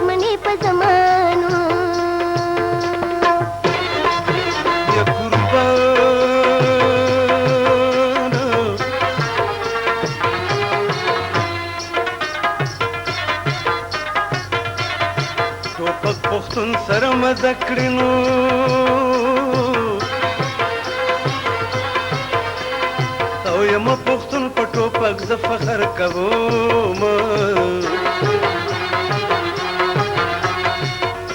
دشمنی په زمانو یا قربان ټوپک پښتون سره مزه کړي نو او یم پښتون په ټوپک زه فخر کوم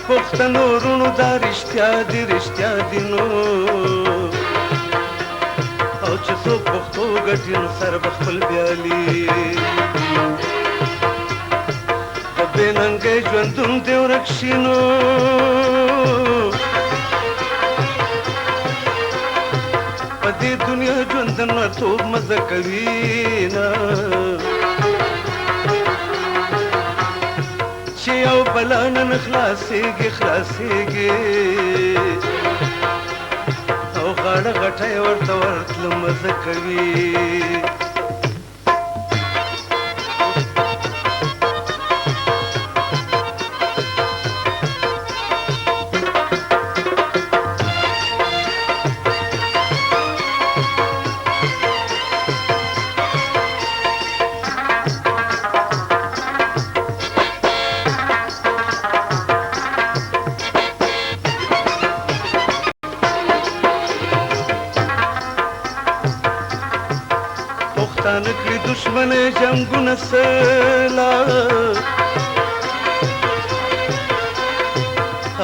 پښتنو ورونو دا رښتیا دي نو او چې څوک پښتو ګټي نو سر به خپل بیالي د بې ننګۍ ژوندون دې ورک شي نو په دې دنیا ژوندون مرتوب مزه کوي نه چې یو بلا نن خلاصېږي او غاړه غټۍ ورته ورتله مزه کوي پښتانه کړي دشمنه جنګونه سلا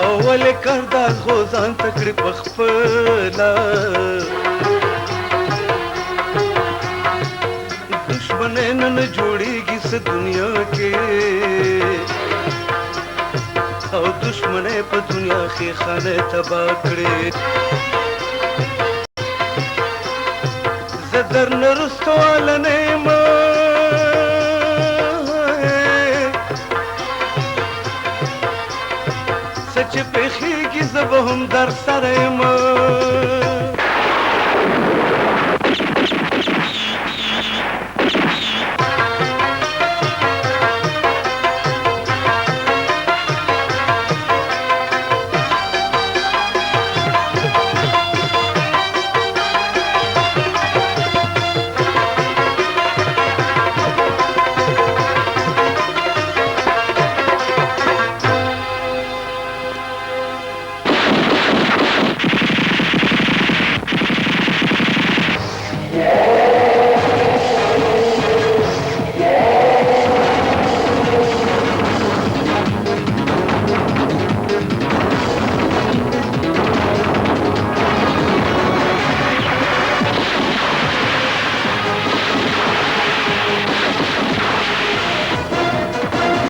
او ولې کردار خو ځان ته کړي پخپله دشمنه نن جوړېږي څه دنیا کې او دشمنه په دنیا کې خانه تباه کړي در نرستو علنیم سچ پخیگی زبهم در سرم